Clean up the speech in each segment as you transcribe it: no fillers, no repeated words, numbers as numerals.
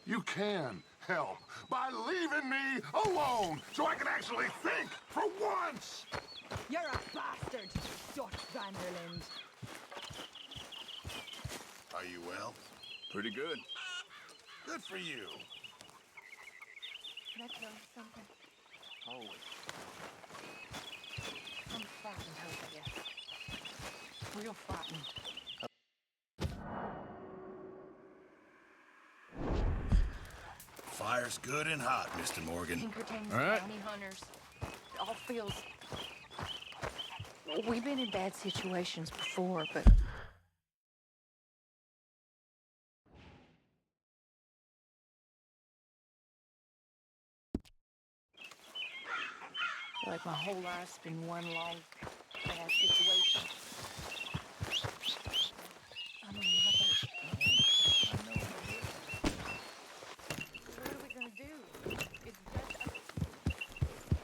You can help by leaving me alone so I can actually think for once! You're a bastard, Dot Vanderland. Are you well? Pretty good. Good for you. Can I tell you something? Always. I'm frightened, hope, I guess. Real frightened. Fire's good and hot, Mr. Morgan. Pinkerton's All right. bounty hunters. It all feels... We've been in bad situations before, but... Like my whole life's been one long bad situation. I mean, I know what are we gonna do? It's just us.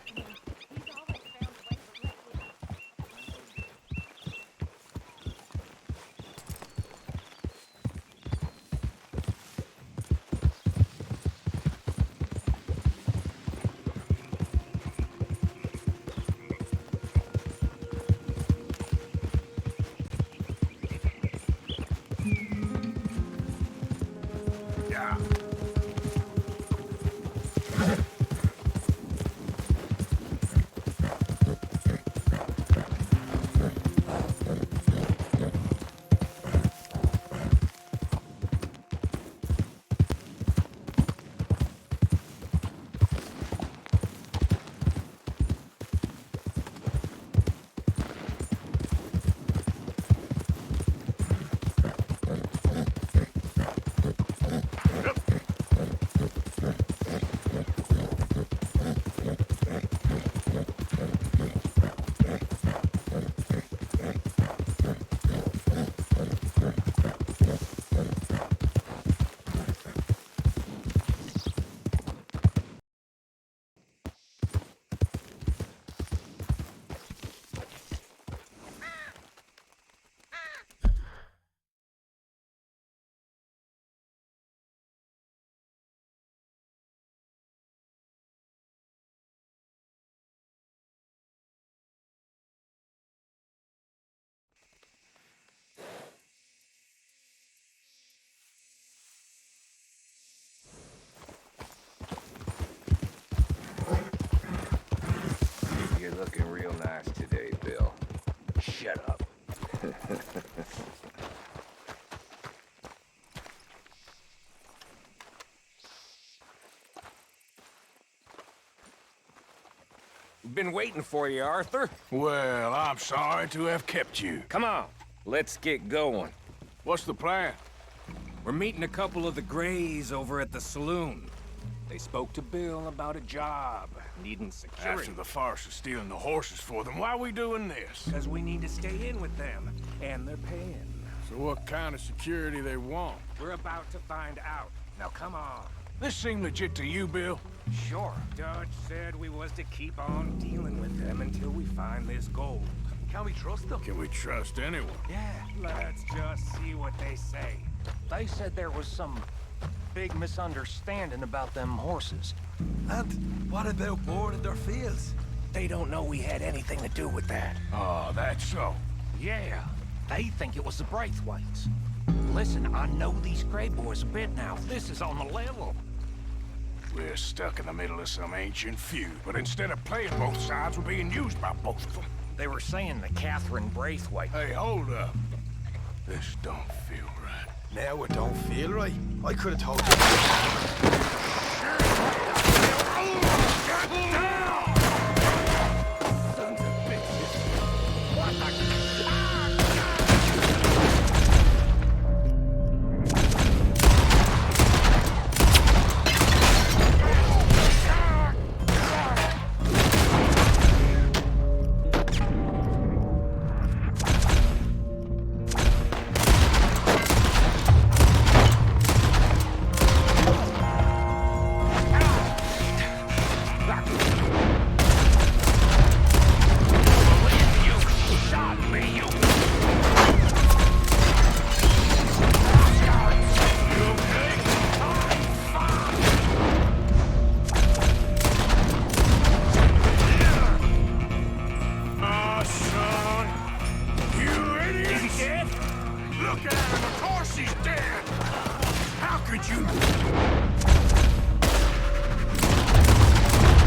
I mean, he's always found a way to let me. Yeah. You're looking real nice today, Bill. Shut up. Been waiting for you, Arthur. Well, I'm sorry to have kept you. Come on, let's get going. What's the plan? We're meeting a couple of the Greys over at the saloon. They spoke to Bill about a job, needing security. After the farce of stealing the horses for them, why are we doing this? Because we need to stay in with them, and they're paying. So what kind of security they want? We're about to find out. Now come on. This seem legit to you, Bill? Sure. Dutch said we was to keep on dealing with them until we find this gold. Can we trust them? Can we trust anyone? Yeah, let's just see what they say. They said there was some big misunderstanding about them horses. And what about boarding their fields? They don't know we had anything to do with that. Oh, that's so. Yeah, they think it was the Braithwaits. Listen, I know these Grey boys a bit now. This is on the level. We're stuck in the middle of some ancient feud, but instead of playing both sides, we're being used by both of them. They were saying that Catherine Braithwaite... Hey, hold up. This don't feel right. Now it don't feel right. I could have told you.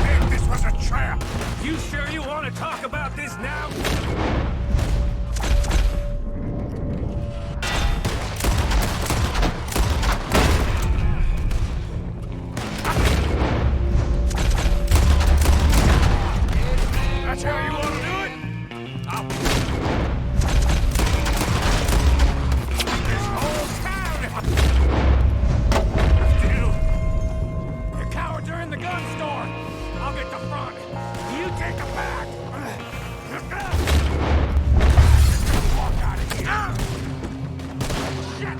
Hey, this was a trap! You sure you want to talk about this now? That's how you want to do it? I'll... This whole town... The cowards are in the gun store. I'll get the front. You take the back. Walk out of here! Shit!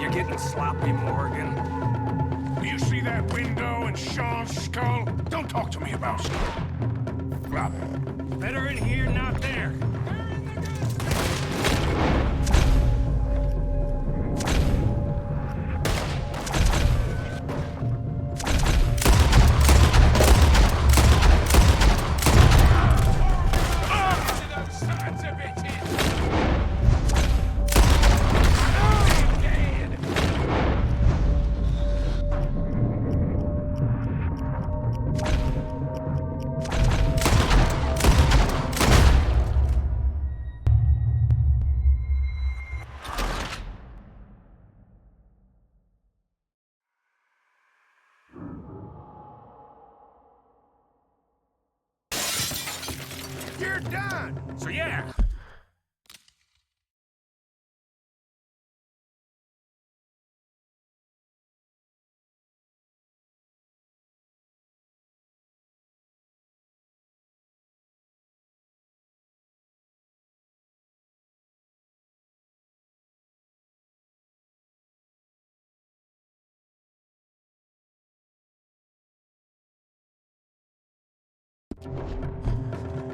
You're getting sloppy, Morgan. You see that window and Sean's skull? Don't talk to me about skull. Drop it. Better in here, not there. You're done! So yeah.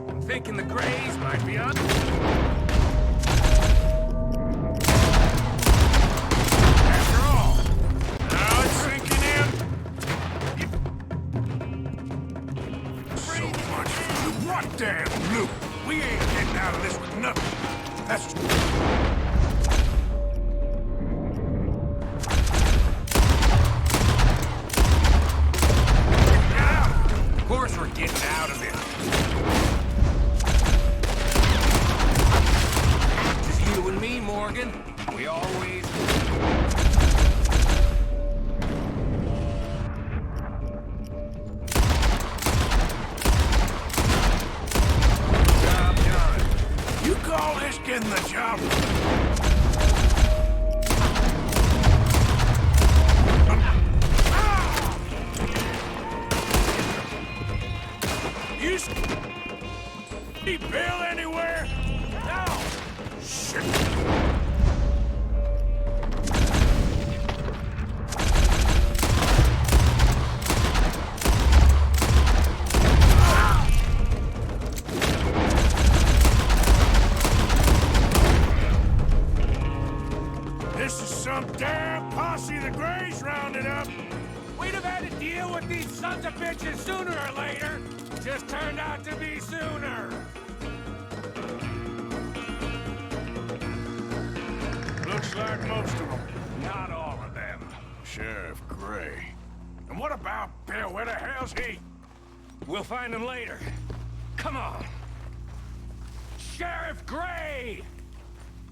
I'm thinking the Greys might be on. After all, now it's sinking in. So much for loot. What damn loot? We ain't getting out of this with nothing. That's... Of course we're getting out of it. Just you and me, Morgan. We always... Job done. You call this getting the job? You see Bill anywhere? No. Shit. This is some damn posse the Greys rounded up. We'd have had to deal with these sons of bitches sooner or later. Just turned out to be sooner. Looks like most of them. Not all of them. Sheriff Gray. And what about Bill? Where the hell's he? We'll find him later. Come on. Sheriff Gray!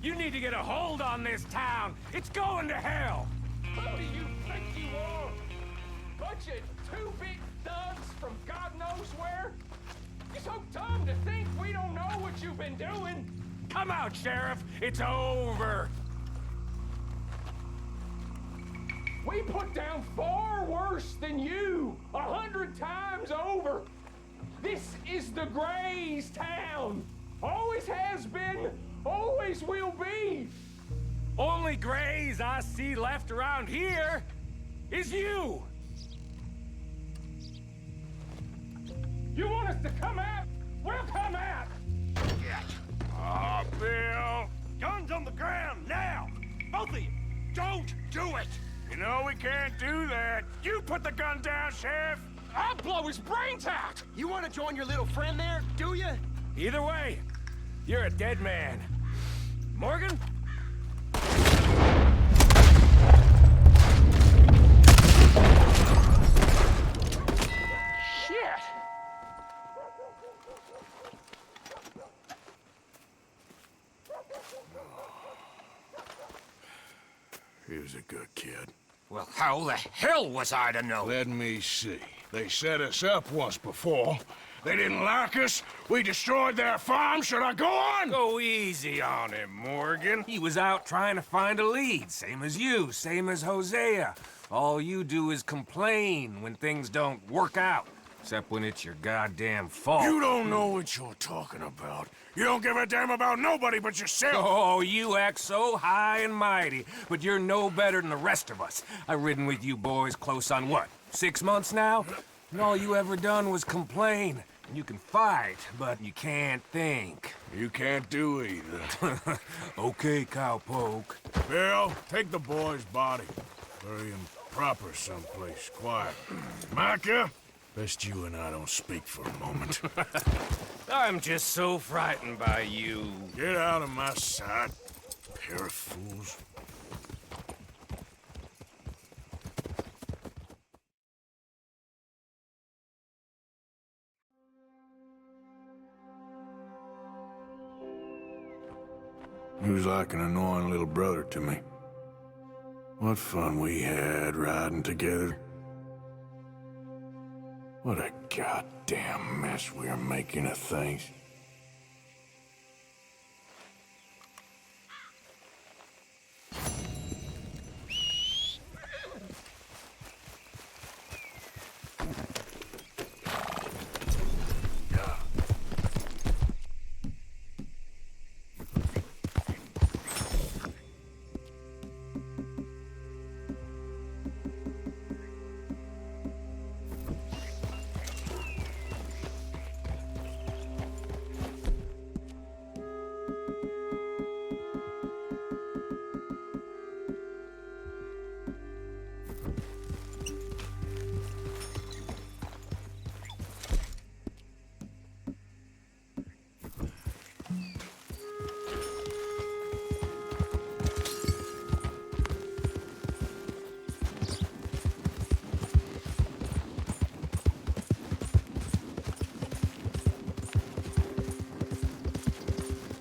You need to get a hold on this town. It's going to hell. Who do you think you are? Bunch of two-bit thugs from God knows where? You're so dumb to think we don't know what you've been doing. Come out, Sheriff. It's over. We put down far worse than you, 100 times over. This is the Greys' town. Always has been, always will be. Only grays I see left around here is you. You want us to come out? We'll come out. Ah, Bill. Guns on the ground, now. Both of you. Don't do it. You know we can't do that. You put the gun down, Sheriff. I'll blow his brains out. You want to join your little friend there, do you? Either way, you're a dead man. Morgan? Shit. He was a good kid. Well, how the hell was I to know? Let me see. They set us up once before. They didn't like us. We destroyed their farm. Should I go on? Go easy on him, Morgan. He was out trying to find a lead, same as you, same as Hosea. All you do is complain when things don't work out, except when it's your goddamn fault. You don't know what you're talking about. You don't give a damn about nobody but yourself. Oh, you act so high and mighty, but you're no better than the rest of us. I've ridden with you boys close on what, 6 months now? And all you ever done was complain. You can fight, but you can't think. You can't do either. Okay, cowpoke. Bill, take the boy's body. Bury him proper someplace quiet. Micah, best you and I don't speak for a moment. I'm just so frightened by you. Get out of my sight, pair of fools. He was like an annoying little brother to me. What fun we had riding together. What a goddamn mess we are making of things.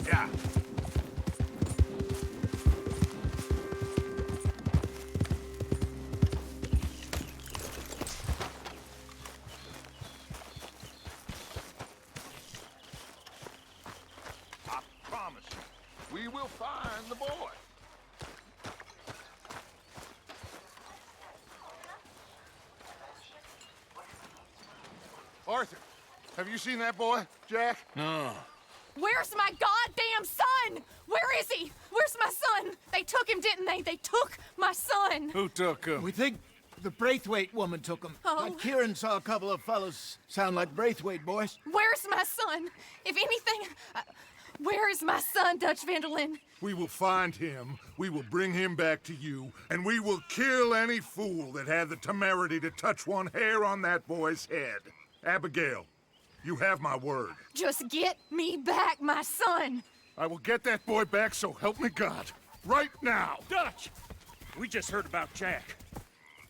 Yeah. I promise you, we will find the boy. Arthur, have you seen that boy, Jack? No. Where's my goddamn son? Where is he? Where's my son? They took him, didn't they? They took my son. Who took him? We think the Braithwait woman took him. Oh. But Kieran saw a couple of fellas sound like Braithwait boys. Where's my son? If anything, where is my son, Dutch Vanderlyn? We will find him, we will bring him back to you, and we will kill any fool that had the temerity to touch one hair on that boy's head. Abigail, you have my word. Just get me back, my son. I will get that boy back, so help me God. Right now. Dutch, we just heard about Jack.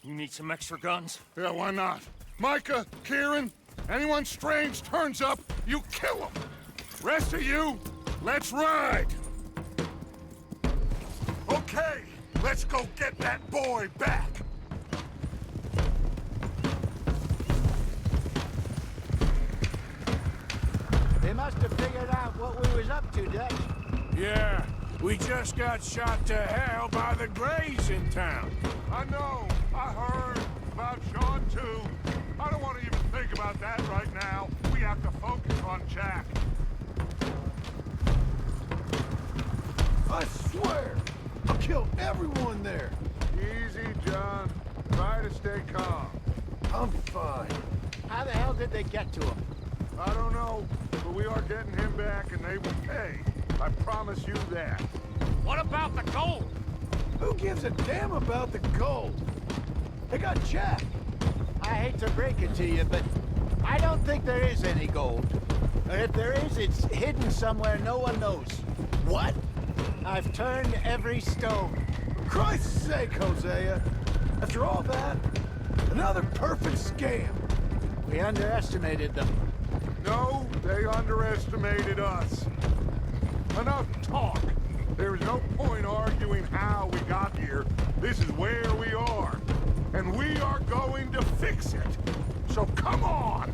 You need some extra guns? Yeah, why not? Micah, Kieran, anyone strange turns up, you kill him. Rest of you, let's ride. Okay, let's go get that boy back. They must have figured out what we was up to, Dutch. Yeah, we just got shot to hell by the Greys in town. I know, I heard about Sean too. I don't want to even think about that right now. We have to focus on Jack. I swear, I'll kill everyone there. Easy, John. Try to stay calm. I'm fine. How the hell did they get to him? I don't know, but we are getting him back and they will pay. I promise you that. What about the gold? Who gives a damn about the gold? They got Jack. I hate to break it to you, but I don't think there is any gold. Or if there is, it's hidden somewhere no one knows. What? I've turned every stone. For Christ's sake, Hosea. After all that, another perfect scam. We underestimated them. No, they underestimated us. Enough talk. There is no point arguing how we got here. This is where we are. And we are going to fix it. So come on!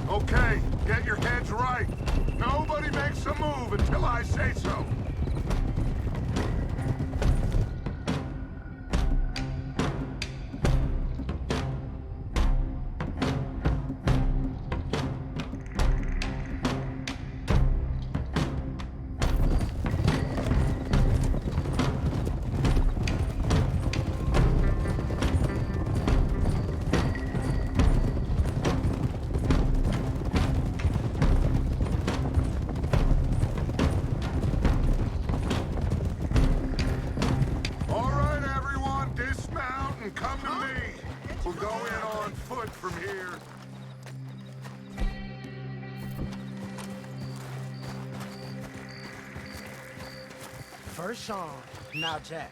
Okay, get your heads right. Nobody makes a move until I say so. Come to me. We'll go in on foot from here. First Sean, now Jack.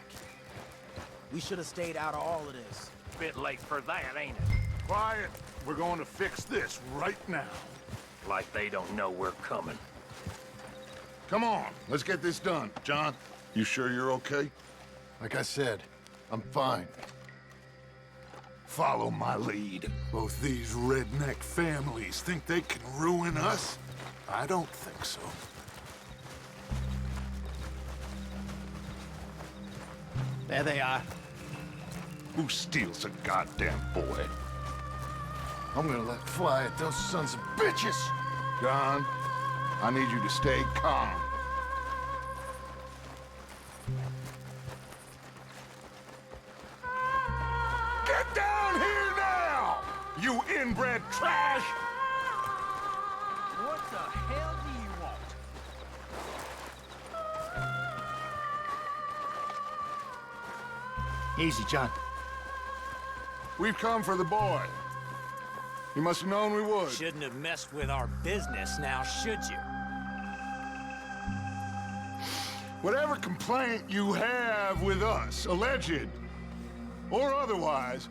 We should have stayed out of all of this. Bit late for that, ain't it? Quiet. We're going to fix this right now. Like they don't know we're coming. Come on, let's get this done. John, you sure you're okay? Like I said, I'm fine. Follow my lead. Both these redneck families think they can ruin us? I don't think so. There they are. Who steals a goddamn boy? I'm gonna let fly at those sons of bitches! John, I need you to stay calm. Get down here now! You inbred trash! What the hell do you want? Easy, John. We've come for the boy. You must have known we would. Shouldn't have messed with our business now, should you? Whatever complaint you have with us, alleged or otherwise,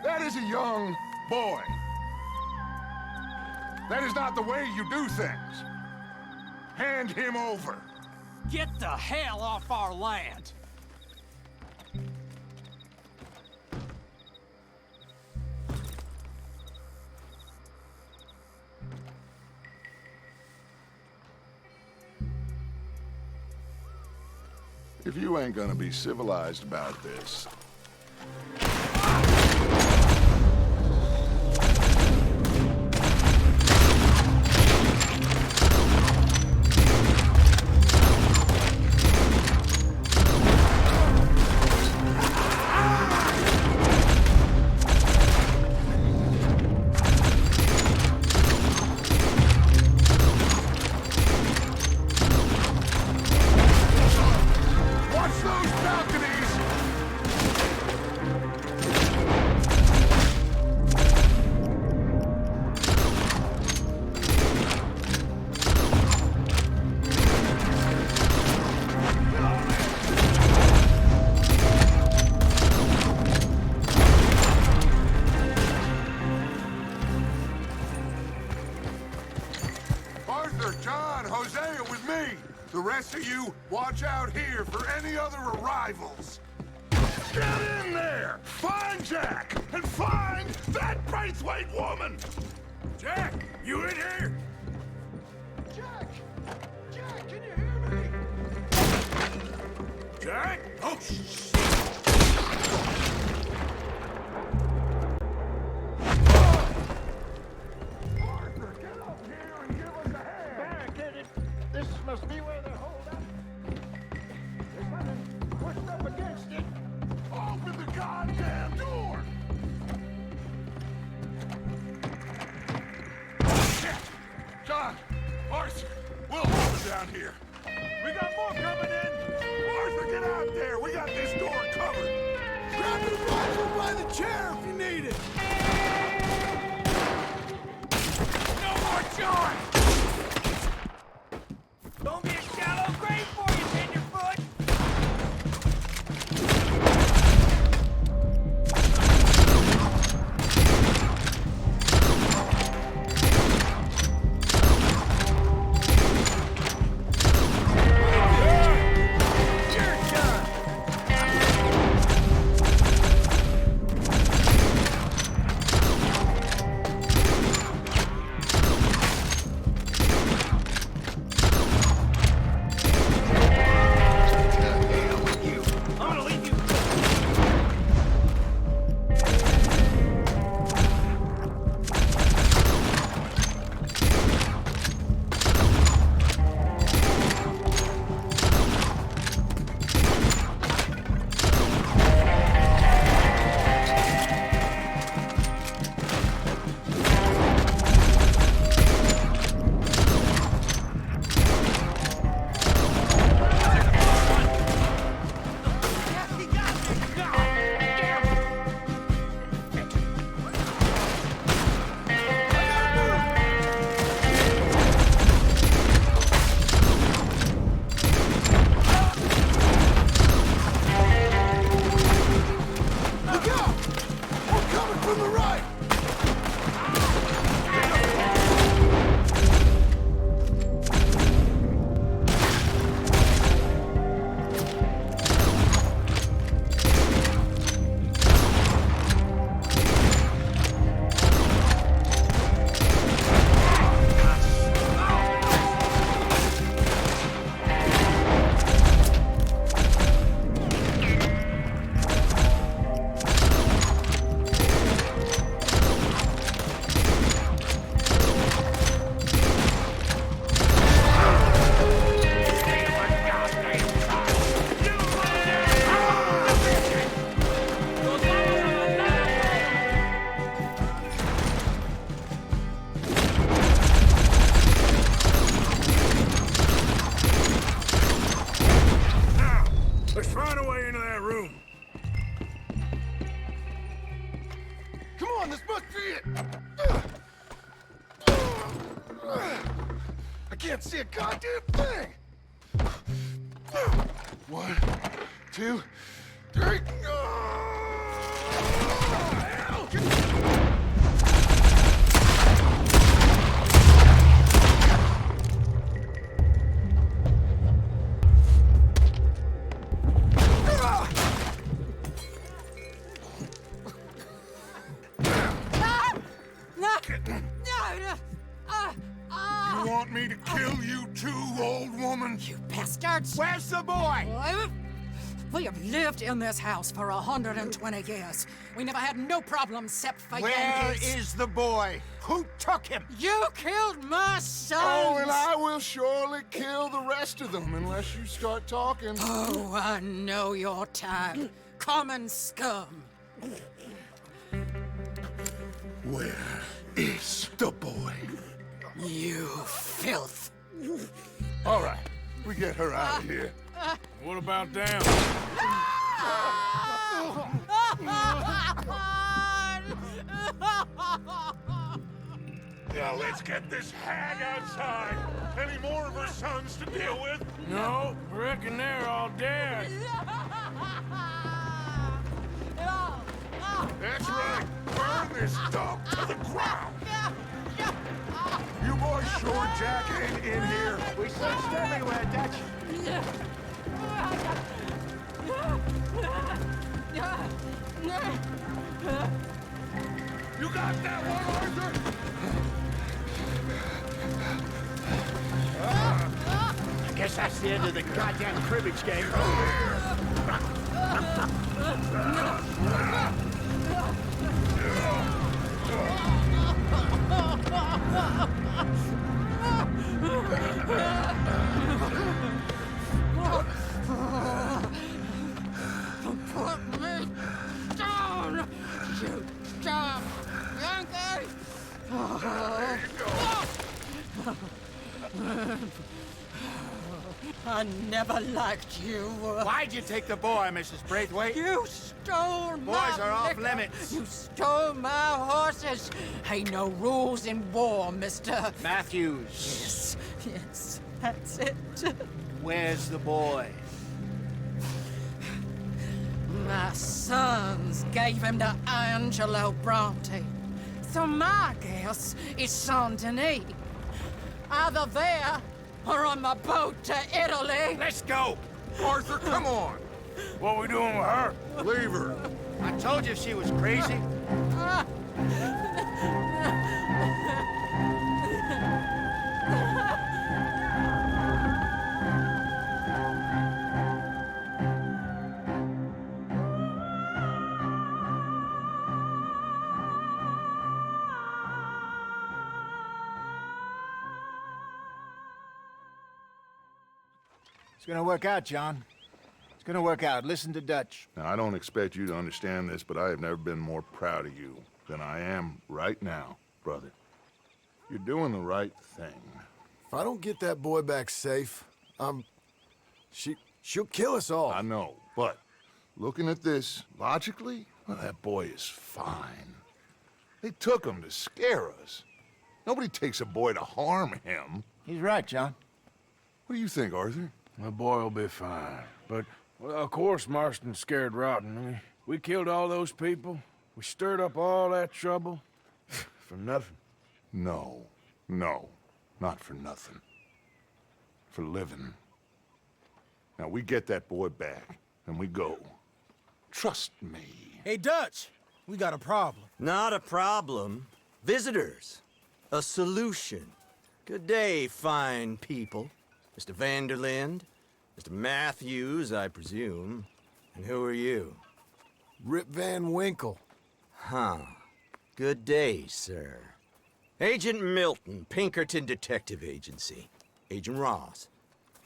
that is a young boy. That is not the way you do things. Hand him over. Get the hell off our land! If you ain't gonna be civilized about this, John, Hosea with me. The rest of you, watch out here for any other arrivals. Get in there! Find Jack! And find that Braithwait woman! Jack, you in here? Jack! Jack, can you hear me? Jack? Oh, shit! Arthur, get up here and give us a hand! Barricaded. This must be where they're holed up. There's nothing pushed up against it. Open the goddamn door! Shit! John! Arthur! We'll hold it down here. We got more coming in! Arthur, get out there! We got this door covered! Grab the rifle by the chair if you need it. No more John! Don't be a shallow grave for you, tenderfoot! can't see a goddamn thing! 1, 2, 3. You want me to kill you too, old woman? You bastards! Where's the boy? We have lived in this house for 120 years. We never had no problems except for Where Yankees. is the boy? Who took him? You killed my son! Oh, and I will surely kill the rest of them unless you start talking. Oh, I know your type. Common scum. Where is the boy? You filth. All right, we get her out of here. What about them? Now let's get this hag outside. Any more of her sons to deal with? No, reckon they're all dead. That's right. Burn this dump to the ground. You boys sure Jack ain't in here? We searched everywhere, Dutch. You got that one, Arthur? Guess that's the end of the goddamn cribbage game. Put me down, you dumb Yankee! I never liked you. Why'd you take the boy, Mrs. Braithwait? You stole my Boys are off liquor. limits. You stole my horses. Ain't no rules in war, mister. Matthews. Yes, that's it. Where's the boy? My sons gave him to Angelo Bronte. So my guess is Saint-Denis. Either there or on my boat to Italy. Let's go! Arthur, come on! What we doing with her? Leave her. I told you she was crazy. It's gonna work out, John. It's gonna work out. Listen to Dutch. Now, I don't expect you to understand this, but I have never been more proud of you than I am right now, brother. You're doing the right thing. If I don't get that boy back safe, she'll kill us all. I know, but looking at this logically, well, that boy is fine. They took him to scare us. Nobody takes a boy to harm him. He's right, John. What do you think, Arthur? The boy will be fine. But, well, of course Marston's scared rotten. We killed all those people. We stirred up all that trouble. For nothing. No, not for nothing. For living. Now, we get that boy back, and we go. Trust me. Hey, Dutch, we got a problem. Not a problem. Visitors. A solution. Good day, fine people. Mr. Vanderlinde, Mr. Matthews, I presume. And who are you? Rip Van Winkle. Huh. Good day, sir. Agent Milton, Pinkerton Detective Agency. Agent Ross.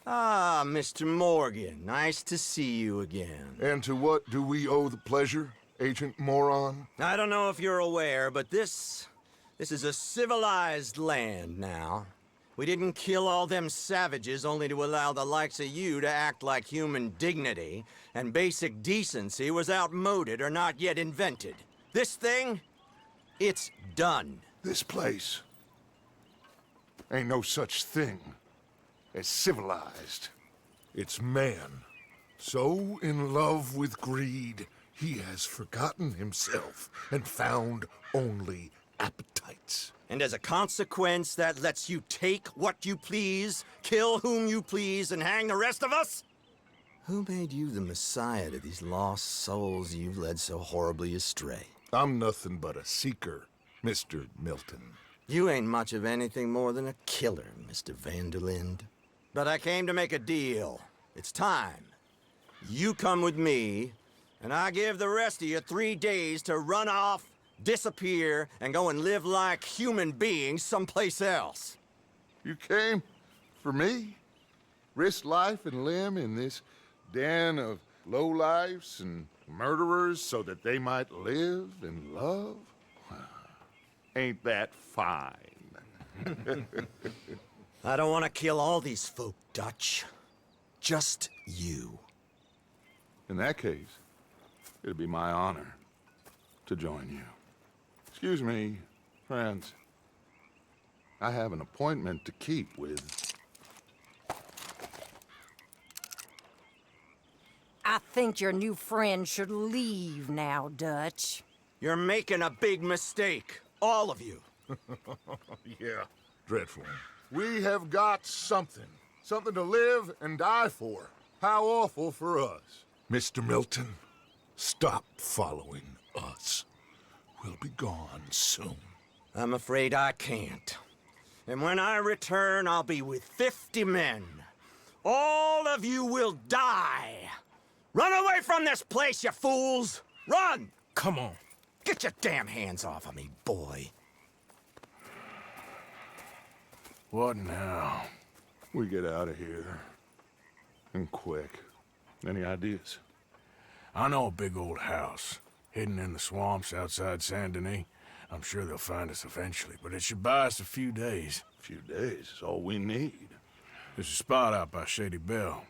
Ah, Mr. Morgan, nice to see you again. And to what do we owe the pleasure, Agent Moron? I don't know if you're aware, but this is a civilized land now. We didn't kill all them savages only to allow the likes of you to act like human dignity, and basic decency was outmoded or not yet invented. This thing, it's done. This place ain't no such thing as civilized. It's man, so in love with greed, he has forgotten himself and found only appetites. And as a consequence, that lets you take what you please, kill whom you please, and hang the rest of us? Who made you the messiah to these lost souls you've led so horribly astray? I'm nothing but a seeker, Mr. Milton. You ain't much of anything more than a killer, Mr. Vanderlinde. But I came to make a deal. It's time. You come with me, and I give the rest of you 3 days to run off, disappear, and go and live like human beings someplace else. You came for me? Risk life and limb in this den of lowlifes and murderers so that they might live and love? Ain't that fine? I don't want to kill all these folk, Dutch. Just you. In that case, it'd be my honor to join you. Excuse me, friends. I have an appointment to keep with... I think your new friend should leave now, Dutch. You're making a big mistake. All of you. Yeah, dreadful. We have got something. Something to live and die for. How awful for us. Mr. Milton, stop following us. We'll be gone soon. I'm afraid I can't. And when I return, I'll be with 50 men. All of you will die. Run away from this place, you fools! Run! Come on. Get your damn hands off of me, boy. What now? We get out of here. And quick. Any ideas? I know a big old house, hidden in the swamps outside Saint Denis. I'm sure they'll find us eventually, but it should buy us a few days. A few days is all we need. There's a spot out by Shady Bell.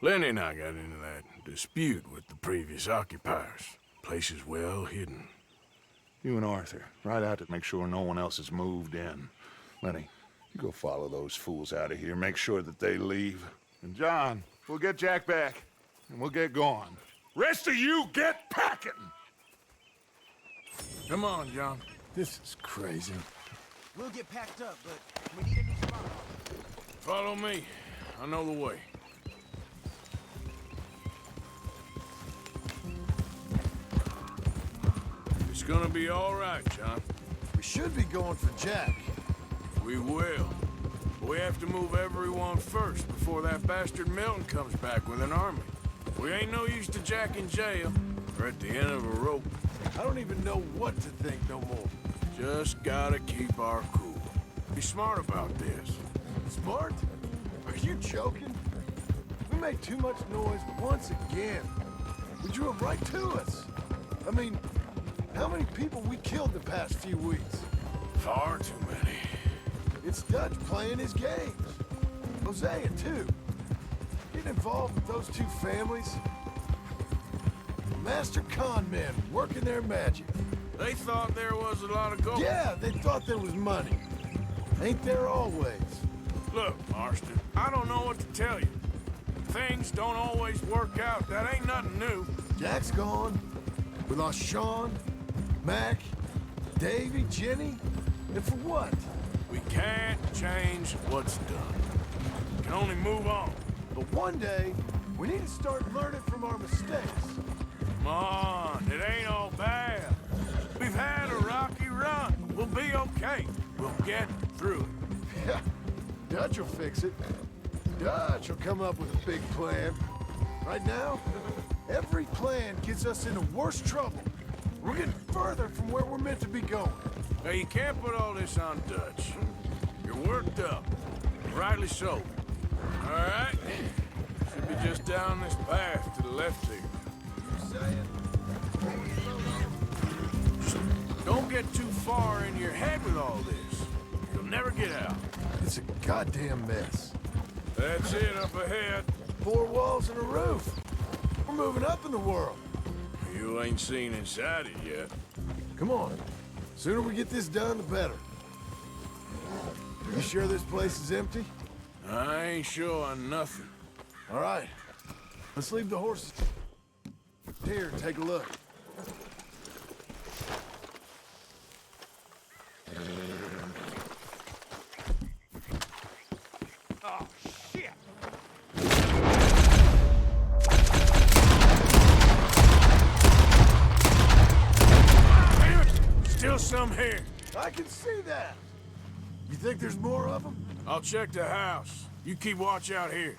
Lenny and I got into that dispute with the previous occupiers. Place is well hidden. You and Arthur, ride out to make sure no one else has moved in. Lenny, you go follow those fools out of here. Make sure that they leave. And John, we'll get Jack back, and we'll get going. Rest of you, get packing! Come on, John. This is crazy. We'll get packed up, but we need a new spot. Follow me. I know the way. It's gonna be all right, John. We should be going for Jack. We will. But we have to move everyone first before that bastard Milton comes back with an army. We ain't no use to Jack in jail. We're at the end of a rope. I don't even know what to think no more. Just gotta keep our cool. Be smart about this. Smart? Are you joking? We made too much noise once again. We drew them right to us. I mean, how many people we killed the past few weeks? Far too many. It's Dutch playing his games. Hosea, too. Getting involved with those two families. Master con men working their magic. They thought there was a lot of gold. Yeah, they thought there was money. Ain't there always? Look, Marston, I don't know what to tell you. Things don't always work out. That ain't nothing new. Jack's gone. We lost Sean, Mac, Davy, Jenny. And for what? We can't change what's done. We can only move on. But one day, we need to start learning from our mistakes. Come on, it ain't all bad. We've had a rocky run. We'll be okay. We'll get through it. Yeah, Dutch will fix it. Dutch will come up with a big plan. Right now, every plan gets us into worse trouble. We're getting further from where we're meant to be going. Now, you can't put all this on Dutch. You're worked up. Rightly so. All right? Should be just down this path to the left here. Don't get too far in your head with all this. You'll never get out. It's a goddamn mess. That's it up ahead. 4 walls and a roof. We're moving up in the world. You ain't seen inside it yet. Come on. Sooner we get this done, the better. You sure this place is empty? I ain't sure on nothing. All right. Let's leave the horses here and take a look. Oh, shit! Damn it! Still some here. I can see that. You think there's more of them? I'll check the house. You keep watch out here.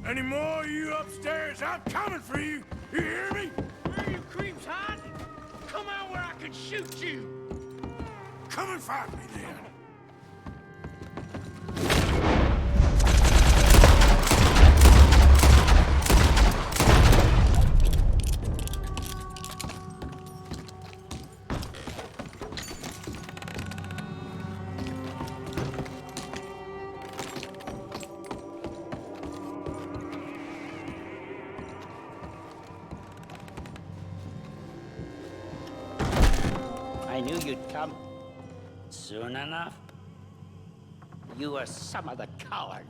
Any more of you upstairs? I'm coming for you. You hear me? Where are you creeps hiding? Come out where I can shoot you! Come and fight me then. I knew you'd come. Soon enough. You were some of the coward.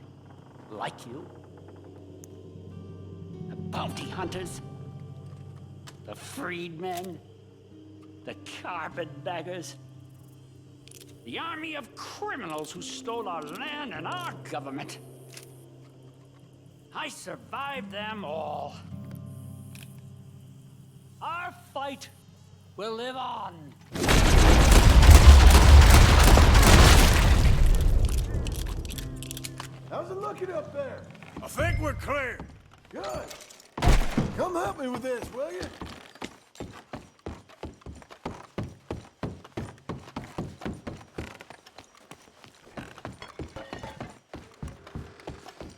Like you. The bounty hunters. The freedmen. The carpetbaggers. The army of criminals who stole our land and our government. I survived them all. Our fight will live on. How's it looking up there? I think we're clear. Good. Come help me with this, will you?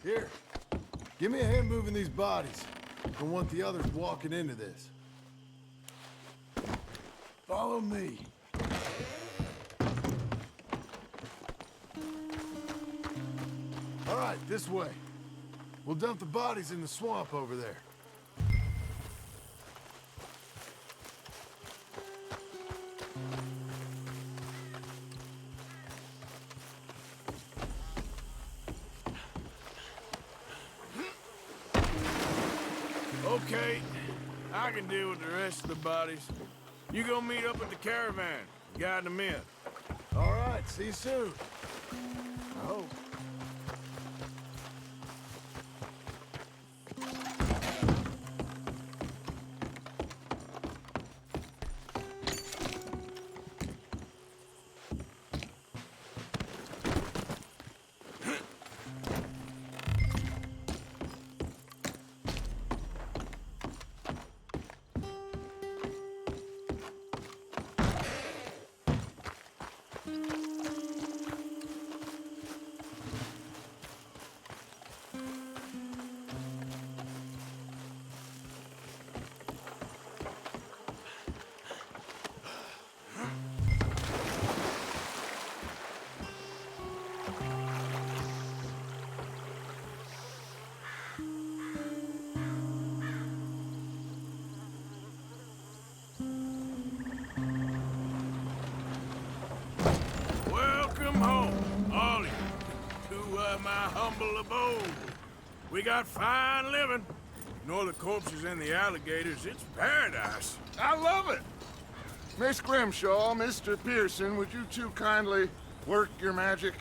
Here. Give me a hand moving these bodies. Don't want the others walking into this. Follow me. All right, this way. We'll dump the bodies in the swamp over there. Okay, I can deal with the rest of the bodies. You go meet up at the caravan, guide them in. All right, see you soon. I hope. Welcome home, all of you, to my humble abode. We got fine living. Ignore the corpses and the alligators, it's paradise. I love it. Miss Grimshaw, Mr. Pearson, would you two kindly work your magic?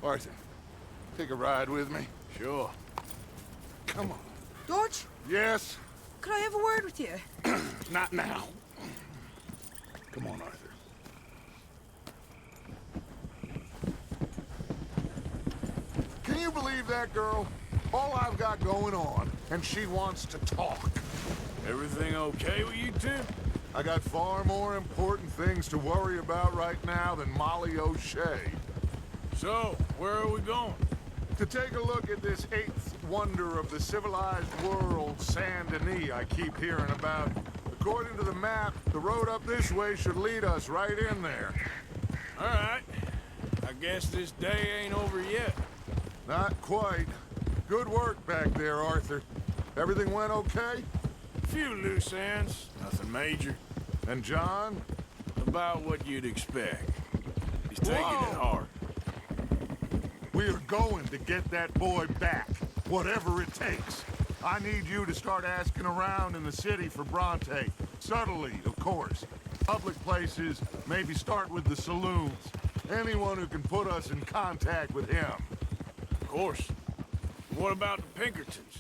Arthur, take a ride with me. Sure. Come on. Dodge, Yes? could I have a word with you? Not now. Come on, Arthur. Can you believe that girl? All I've got going on, and she wants to talk. Everything okay with you two? I got far more important things to worry about right now than Molly O'Shea. So, where are we going? To take a look at this eighth wonder of the civilized world, Saint Denis, I keep hearing about. According to the map, the road up this way should lead us right in there. All right. I guess this day ain't over yet. Not quite. Good work back there, Arthur. Everything went okay? Few loose ends, nothing major. And John? About what you'd expect. He's taking it hard. We are going to get that boy back, whatever it takes. I need you to start asking around in the city for Bronte. Subtly, of course. Public places, maybe start with the saloons. Anyone who can put us in contact with him. Of course. What about the Pinkertons?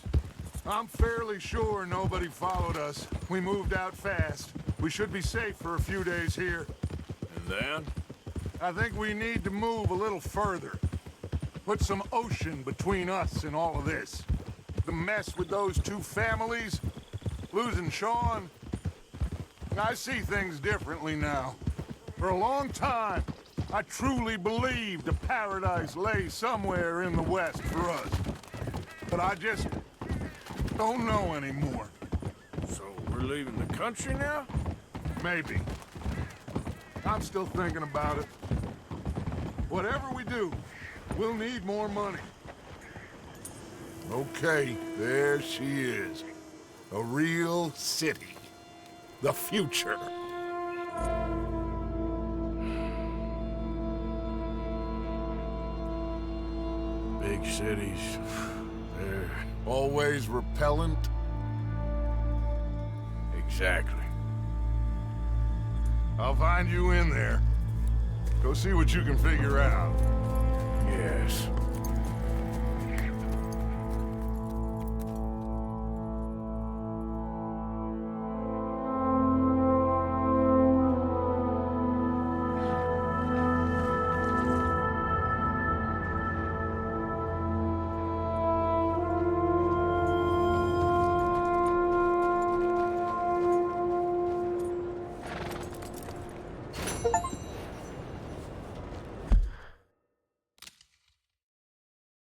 I'm fairly sure nobody followed us. We moved out fast. We should be safe for a few days here. And then? I think we need to move a little further. Put some ocean between us and all of this. The mess with those two families, losing Sean. I see things differently now. For a long time, I truly believed a paradise lay somewhere in the west for us. But I just don't know anymore. So we're leaving the country now? Maybe. I'm still thinking about it. Whatever we do, we'll need more money. Okay, there she is. A real city. The future. Big cities. They're always repellent. Exactly. I'll find you in there. Go see what you can figure out. Yes.